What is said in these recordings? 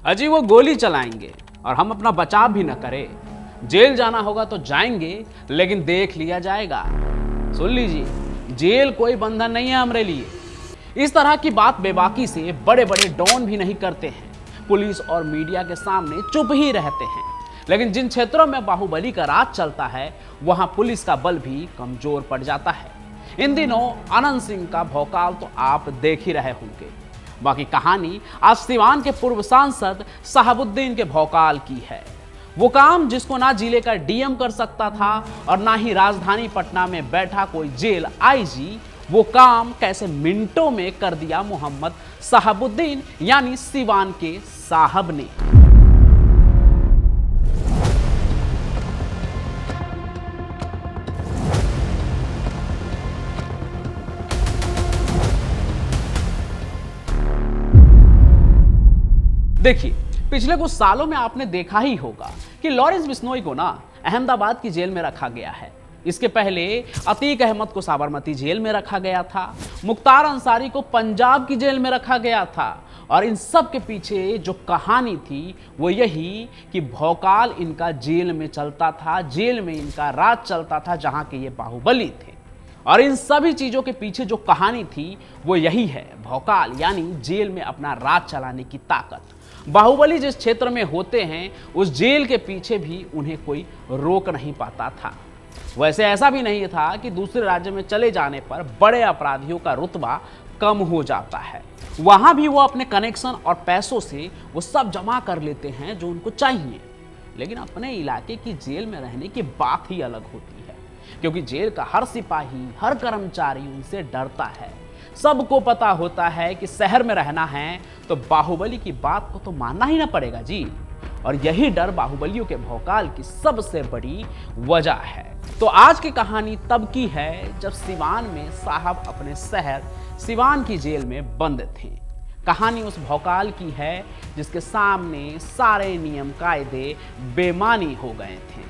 अजी वो गोली चलाएंगे और हम अपना बचाव भी न करें। जेल जाना होगा तो जाएंगे, लेकिन देख लिया जाएगा। सुन लीजिए, जेल कोई बंधन नहीं है हमारे लिए। इस तरह की बात बेबाकी से बड़े बड़े डॉन भी नहीं करते हैं। पुलिस और मीडिया के सामने चुप ही रहते हैं। लेकिन जिन क्षेत्रों में बाहुबली का राज चलता है, वहां पुलिस का बल भी कमजोर पड़ जाता है। इन दिनों अनंत सिंह का भौकाल तो आप देख ही रहे होंगे। बाकी कहानी आज सिवान के पूर्व सांसद शहाबुद्दीन के भौकाल की है। वो काम जिसको ना जिले का डीएम कर सकता था और ना ही राजधानी पटना में बैठा कोई जेल आईजी, वो काम कैसे मिनटों में कर दिया मोहम्मद शहाबुद्दीन यानी सिवान के साहब ने। देखिए, पिछले कुछ सालों में आपने देखा ही होगा कि लॉरेंस बिश्नोई को ना अहमदाबाद की जेल में रखा गया है। इसके पहले अतीक अहमद को साबरमती जेल में रखा गया था। मुख्तार अंसारी को पंजाब की जेल में रखा गया था। और इन सब के पीछे जो कहानी थी वो यही कि भौकाल इनका जेल में चलता था, जेल में इनका राज चलता था, जहां के ये बाहुबली थे। और इन सभी चीजों के पीछे जो कहानी थी वो यही है, भौकाल यानी जेल में अपना राज चलाने की ताकत। बाहुबली जिस क्षेत्र में होते हैं उस जेल के पीछे भी उन्हें कोई रोक नहीं पाता था। वैसे ऐसा भी नहीं था कि दूसरे राज्य में चले जाने पर बड़े अपराधियों का रुतबा कम हो जाता है। वहां भी वो अपने कनेक्शन और पैसों से वो सब जमा कर लेते हैं जो उनको चाहिए। लेकिन अपने इलाके की जेल में रहने की बात ही अलग होती है, क्योंकि जेल का हर सिपाही, हर कर्मचारी उनसे डरता है। सबको पता होता है कि शहर में रहना है तो बाहुबली की बात को तो मानना ही ना पड़ेगा जी। और यही डर बाहुबलियों के भौकाल की सबसे बड़ी वजह है। तो आज की कहानी तब की है जब सिवान में साहब अपने शहर सिवान की जेल में बंद थे। कहानी उस भौकाल की है जिसके सामने सारे नियम कायदे बेमानी हो गए थे।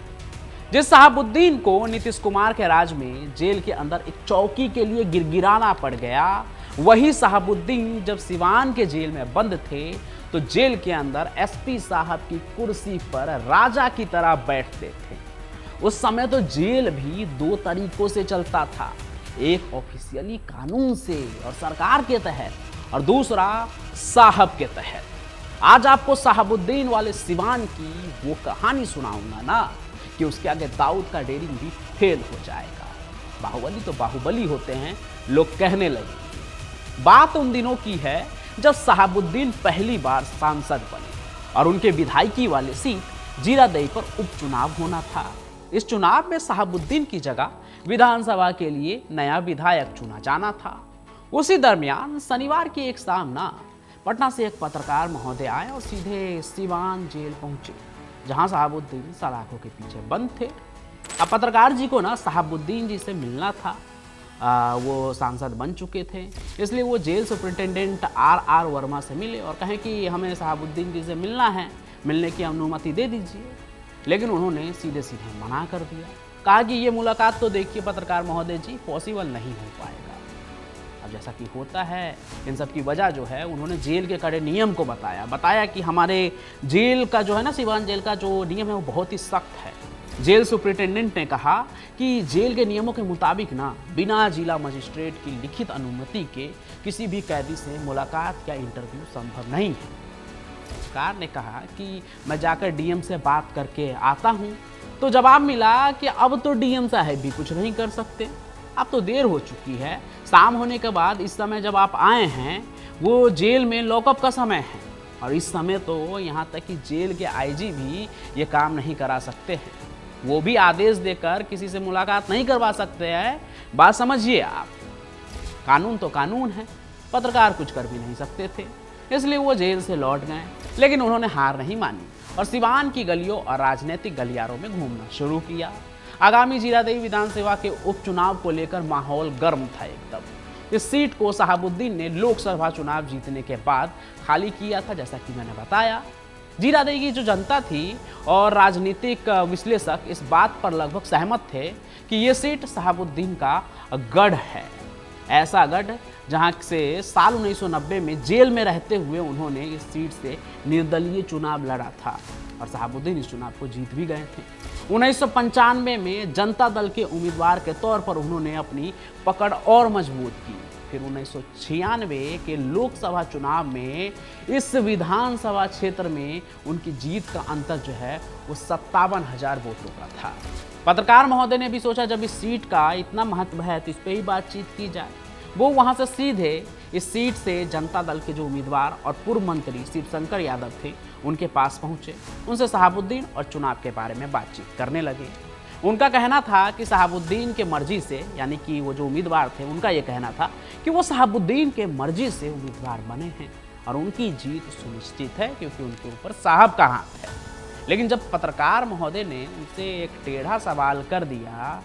जिस शहाबुद्दीन को नीतीश कुमार के राज में जेल के अंदर एक चौकी के लिए गिरगिराना पड़ गया, वही शहाबुद्दीन जब सिवान के जेल में बंद थे तो जेल के अंदर एसपी साहब की कुर्सी पर राजा की तरह बैठते थे। उस समय तो जेल भी दो तरीकों से चलता था, एक ऑफिशियली कानून से और सरकार के तहत, और दूसरा साहब के तहत। आज आपको शहाबुद्दीन वाले सिवान की वो कहानी सुनाऊंगा ना कि उसके आगे दाऊद का डेरिंग भी फेल हो जाएगा। बाहुबली तो बाहुबली होते हैं, लोग कहने लगे। बात उन दिनों की है जब शहाबुद्दीन पहली बार सांसद बने और उनके विधायकी वाले सीट जीरादेई पर उपचुनाव होना था। इस चुनाव में शहाबुद्दीन की जगह विधानसभा के लिए नया विधायक चुना जाना था। उसी दरमियान शनिवार की एक शाम ना पटना से एक पत्रकार महोदय आए और सीधे सिवान जेल पहुंचे, जहां शहाबुद्दीन सलाखों के पीछे बंद थे। अब पत्रकार जी को ना शहाबुद्दीन जी से मिलना था। वो सांसद बन चुके थे, इसलिए वो जेल सुपरिटेंडेंट आर वर्मा से मिले और कहें कि हमें शहाबुद्दीन जी से मिलना है, मिलने की अनुमति दे दीजिए। लेकिन उन्होंने सीधे सीधे मना कर दिया, कहा कि ये मुलाकात तो देखिए पत्रकार महोदय जी, पॉसिबल नहीं हो पाएगा। अब जैसा कि होता है, इन सब की वजह जो है उन्होंने जेल के कड़े नियम को बताया कि हमारे जेल का जो है ना, सिवान जेल का जो नियम है वो बहुत ही सख्त है। जेल सुपरिटेंडेंट ने कहा कि जेल के नियमों के मुताबिक ना बिना जिला मजिस्ट्रेट की लिखित अनुमति के किसी भी कैदी से मुलाकात या इंटरव्यू संभव नहीं है। सरकार ने कहा कि मैं जाकर डीएम से बात करके आता हूँ। तो जवाब मिला कि अब तो डीएम साहब भी कुछ नहीं कर सकते, अब तो देर हो चुकी है। शाम होने के बाद इस समय जब आप आए हैं वो जेल में लॉकअप का समय है, और इस समय तो यहाँ तक कि जेल के आईजी भी ये काम नहीं करा सकते हैं। वो भी आदेश देकर किसी से मुलाकात नहीं करवा सकते हैं। बात समझिए आप, कानून तो कानून है, पत्रकार कुछ कर भी नहीं सकते थे। इसलिए वो जेल से लौट गए, लेकिन उन्होंने हार नहीं मानी और सिवान की गलियों और राजनीतिक गलियारों में घूमना शुरू किया। आगामी जीरादेई विधानसभा के उपचुनाव को लेकर माहौल गर्म था एकदम। इस सीट को शहाबुद्दीन ने लोकसभा चुनाव जीतने के बाद खाली किया था, जैसा कि मैंने बताया। जीरादेई की जो जनता थी और राजनीतिक विश्लेषक इस बात पर लगभग सहमत थे कि ये सीट शहाबुद्दीन का गढ़ है। ऐसा गढ़ जहां से साल 1990 में जेल में रहते हुए उन्होंने इस सीट से निर्दलीय चुनाव लड़ा था और शहाबुद्दीन इस चुनाव को जीत भी गए थे। 1995 में जनता दल के उम्मीदवार के तौर पर उन्होंने अपनी पकड़ और मजबूत की। फिर 1996 के लोकसभा चुनाव में इस विधानसभा क्षेत्र में उनकी जीत का अंतर जो है वो 57,000 वोटों का था। पत्रकार महोदय ने भी सोचा जब इस सीट का इतना महत्व है तो इस पर ही बातचीत की जाए। वो वहां से सीधे इस सीट से जनता दल के जो उम्मीदवार और पूर्व मंत्री शिवशंकर यादव थे उनके पास पहुंचे, उनसे शहाबुद्दीन और चुनाव के बारे में बातचीत करने लगे। उनका कहना था कि शहाबुद्दीन के मर्जी से, यानी कि वो जो उम्मीदवार थे उनका ये कहना था कि वो शहाबुद्दीन के मर्जी से उम्मीदवार बने हैं और उनकी जीत सुनिश्चित है क्योंकि उनके ऊपर साहब का हाथ है। लेकिन जब पत्रकार महोदय ने उनसे एक टेढ़ा सवाल कर दिया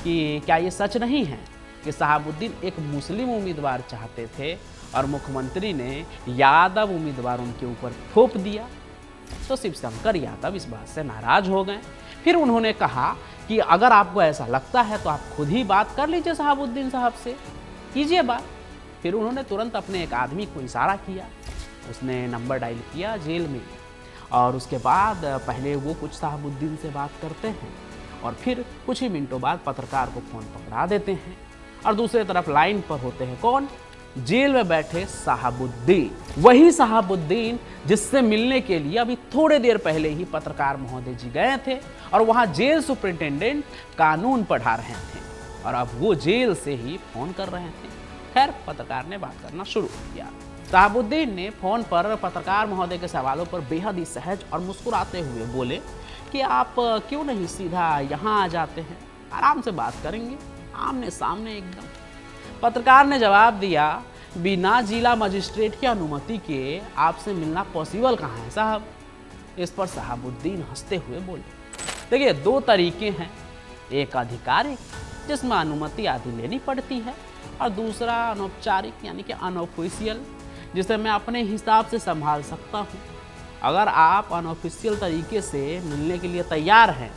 कि क्या ये सच नहीं है कि शहाबुद्दीन एक मुस्लिम उम्मीदवार चाहते थे और मुख्यमंत्री ने यादव उम्मीदवार उनके ऊपर थोप दिया, तो शिवशंकर यादव इस बात से नाराज हो गए। फिर उन्होंने कहा कि अगर आपको ऐसा लगता है तो आप खुद ही बात कर लीजिए शहाबुद्दीन साहब से, कीजिए बात। फिर उन्होंने तुरंत अपने एक आदमी को इशारा किया, उसने नंबर डायल किया जेल में और उसके बाद पहले वो कुछ शहाबुद्दीन से बात करते हैं और फिर कुछ ही मिनटों बाद पत्रकार को फ़ोन पकड़ा देते हैं और दूसरी तरफ लाइन पर होते हैं कौन? जेल में बैठे शहाबुद्दीन, वही शहाबुद्दीन जिससे मिलने के लिए अभी थोड़े देर पहले ही पत्रकार महोदय जी गए थे और वहां जेल सुपरिटेंडेंट कानून पढ़ा रहे थे और अब वो जेल से ही फोन कर रहे थे। खैर, पत्रकार ने बात करना शुरू किया। शहाबुद्दीन ने फोन पर पत्रकार महोदय के सवालों पर बेहद ही सहज और मुस्कुराते हुए बोले कि आप क्यों नहीं सीधा यहाँ आ जाते हैं, आराम से बात करेंगे, आमने सामने एकदम। पत्रकार ने जवाब दिया, बिना जिला मजिस्ट्रेट की अनुमति के आपसे मिलना पॉसिबल कहाँ है साहब। इस पर शहाबुद्दीन हंसते हुए बोले, देखिए 2 तरीके हैं, एक आधिकारिक जिसमें अनुमति आदि लेनी पड़ती है और दूसरा अनौपचारिक यानी कि अनऑफिशियल जिसे मैं अपने हिसाब से संभाल सकता हूँ। अगर आप अनऑफिशियल तरीके से मिलने के लिए तैयार हैं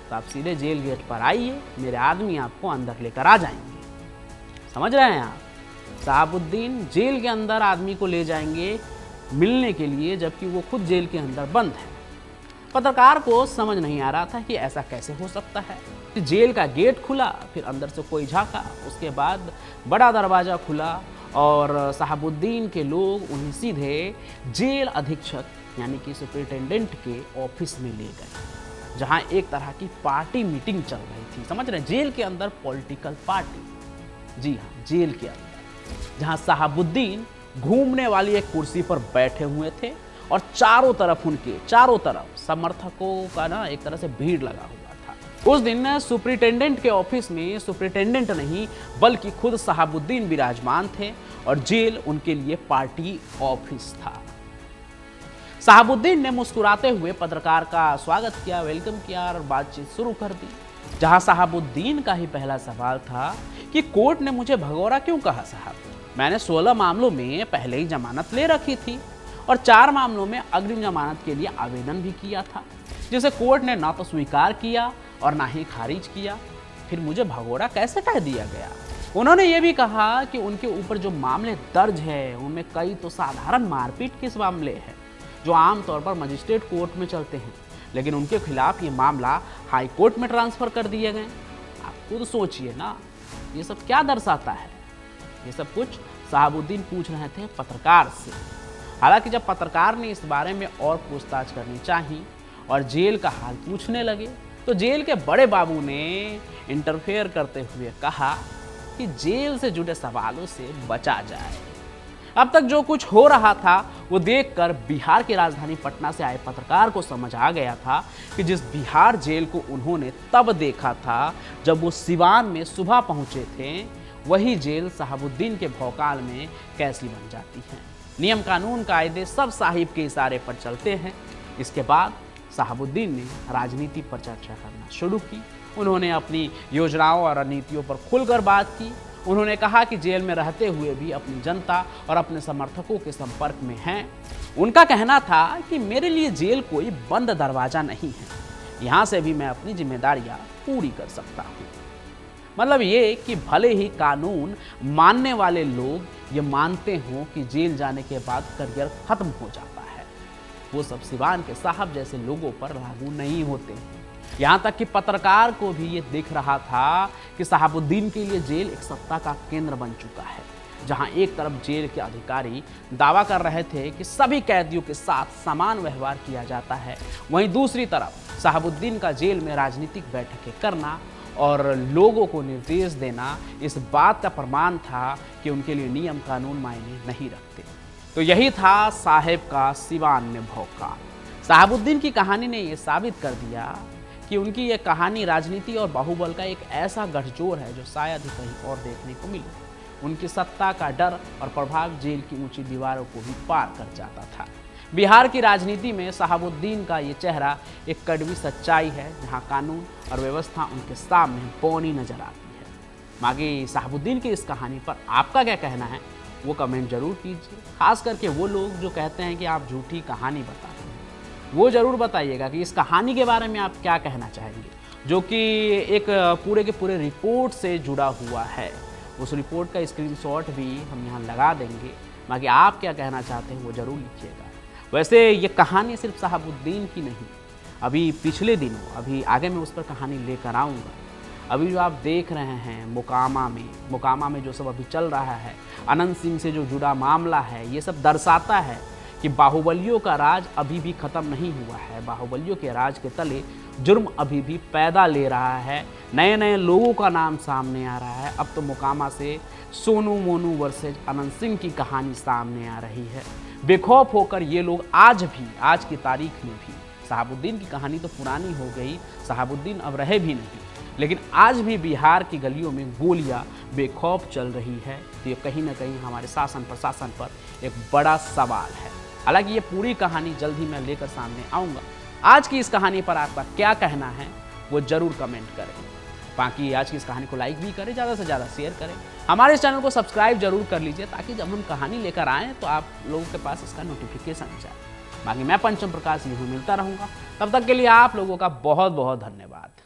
तो आप सीधे जेल गेट पर आइए, मेरे आदमी आपको अंदर लेकर आ जाएंगे। समझ रहे हैं आप? शहाबुद्दीन जेल के अंदर आदमी को ले जाएंगे मिलने के लिए जबकि वो खुद जेल के अंदर बंद है। पत्रकार को समझ नहीं आ रहा था कि ऐसा कैसे हो सकता है। जेल का गेट खुला, फिर अंदर से कोई झांका, उसके बाद बड़ा दरवाज़ा खुला और शहाबुद्दीन के लोग उन्हें सीधे जेल अधीक्षक यानी कि सुपरिटेंडेंट के ऑफिस में ले गए, जहां एक तरह की पार्टी मीटिंग चल रही थी। समझ रहे हैं? जेल के अंदर पॉलिटिकल पार्टी, जी हाँ, जेल के अंदर, जहां शहाबुद्दीन घूमने वाली एक कुर्सी पर बैठे हुए थे और चारों तरफ समर्थकों का ना एक तरह से भीड़ लगा हुआ था। उस दिन सुपरिटेंडेंट के ऑफिस में सुपरिटेंडेंट नहीं बल्कि खुद शहाबुद्दीन विराजमान थे और जेल उनके लिए पार्टी ऑफिस था। शहाबुद्दीन ने मुस्कुराते हुए पत्रकार का स्वागत किया, वेलकम किया और बातचीत शुरू कर दी। जहां शहाबुद्दीन का ही पहला सवाल था कि कोर्ट ने मुझे भगोड़ा क्यों कहा साहब? मैंने 16 मामलों में पहले ही जमानत ले रखी थी और 4 मामलों में अग्रिम जमानत के लिए आवेदन भी किया था, जिसे कोर्ट ने ना तो स्वीकार किया और ना ही खारिज किया। फिर मुझे भगोड़ा कैसे कह दिया गया? उन्होंने ये भी कहा कि उनके ऊपर जो मामले दर्ज है उनमें कई तो साधारण मारपीट के मामले हैं जो आमतौर पर मजिस्ट्रेट कोर्ट में चलते हैं, लेकिन उनके खिलाफ ये मामला हाई कोर्ट में ट्रांसफ़र कर दिए गए। आप खुद सोचिए ना, ये सब क्या दर्शाता है? ये सब कुछ शहाबुद्दीन पूछ रहे थे पत्रकार से। हालांकि जब पत्रकार ने इस बारे में और पूछताछ करनी चाही और जेल का हाल पूछने लगे तो जेल के बड़े बाबू ने इंटरफेयर करते हुए कहा कि जेल से जुड़े सवालों से बचा जाए। अब तक जो कुछ हो रहा था वो देखकर बिहार की राजधानी पटना से आए पत्रकार को समझ आ गया था कि जिस बिहार जेल को उन्होंने तब देखा था जब वो सिवान में सुबह पहुंचे थे, वही जेल शहाबुद्दीन के भौकाल में कैसी बन जाती है। नियम कानून कायदे सब साहिब के इशारे पर चलते हैं। इसके बाद शहाबुद्दीन ने राजनीति पर चर्चा करना शुरू की। उन्होंने अपनी योजनाओं और रणनीतियों पर खुलकर बात की। उन्होंने कहा कि जेल में रहते हुए भी अपनी जनता और अपने समर्थकों के संपर्क में हैं। उनका कहना था कि मेरे लिए जेल कोई बंद दरवाज़ा नहीं है, यहाँ से भी मैं अपनी जिम्मेदारियाँ पूरी कर सकता हूँ। मतलब ये कि भले ही कानून मानने वाले लोग ये मानते हों कि जेल जाने के बाद करियर खत्म हो जाता है, वो सब सिवान के साहब जैसे लोगों पर लागू नहीं होते हैं। यहाँ तक कि पत्रकार को भी ये दिख रहा था कि शहाबुद्दीन के लिए जेल एक सत्ता का केंद्र बन चुका है, जहाँ एक तरफ जेल के अधिकारी दावा कर रहे थे कि सभी कैदियों के साथ समान व्यवहार किया जाता है, वहीं दूसरी तरफ शहाबुद्दीन का जेल में राजनीतिक बैठकें करना और लोगों को निर्देश देना इस बात का प्रमाण था कि उनके लिए नियम कानून मायने नहीं रखते। तो यही था साहेब का सिवान में भौकाल। शहाबुद्दीन की कहानी ने यह साबित कर दिया कि उनकी यह कहानी राजनीति और बाहुबल का एक ऐसा गठजोड़ है जो शायद ही कहीं और देखने को मिले। उनकी सत्ता का डर और प्रभाव जेल की ऊंची दीवारों को भी पार कर जाता था। बिहार की राजनीति में शहाबुद्दीन का ये चेहरा एक कड़वी सच्चाई है, जहां कानून और व्यवस्था उनके सामने बौनी नजर आती है। बाकी शहाबुद्दीन की इस कहानी पर आपका क्या कहना है वो कमेंट जरूर कीजिए। खास करके वो लोग जो कहते हैं कि आप झूठी कहानी बताते हैं, वो जरूर बताइएगा कि इस कहानी के बारे में आप क्या कहना चाहेंगे, जो कि एक पूरे के पूरे रिपोर्ट से जुड़ा हुआ है। उस रिपोर्ट का स्क्रीनशॉट भी हम यहाँ लगा देंगे। बाकी आप क्या कहना चाहते हैं वो जरूर लिखिएगा। वैसे ये कहानी सिर्फ शहाबुद्दीन की नहीं, अभी पिछले दिनों, अभी आगे मैं उस पर कहानी लेकर आऊँगा। अभी जो आप देख रहे हैं मोकामा में जो सब अभी चल रहा है, अनंत सिंह से जो जुड़ा मामला है, ये सब दर्शाता है कि बाहुबलियों का राज अभी भी ख़त्म नहीं हुआ है। बाहुबलियों के राज के तले जुर्म अभी भी पैदा ले रहा है, नए नए लोगों का नाम सामने आ रहा है। अब तो मोकामा से सोनू मोनू वर्सेज अनंत सिंह की कहानी सामने आ रही है। बेखौफ होकर ये लोग आज की तारीख में भी, शहाबुद्दीन की कहानी तो पुरानी हो गई, शहाबुद्दीन अब रहे भी नहीं, लेकिन आज भी बिहार की गलियों में गोलियां बेखौफ चल रही है। तो ये कहीं ना कहीं हमारे शासन प्रशासन पर एक बड़ा सवाल है। हालांकि ये पूरी कहानी जल्द ही मैं लेकर सामने आऊँगा। आज की इस कहानी पर आपका क्या कहना है वो जरूर कमेंट करें। बाकी आज की इस कहानी को लाइक भी करें, ज़्यादा से ज़्यादा शेयर करें, हमारे इस चैनल को सब्सक्राइब जरूर कर लीजिए, ताकि जब हम कहानी लेकर आएँ तो आप लोगों के पास इसका नोटिफिकेशन जाए। बाकी मैं पंचम प्रकाश यूँ मिलता रहूँगा, तब तक के लिए आप लोगों का बहुत बहुत धन्यवाद।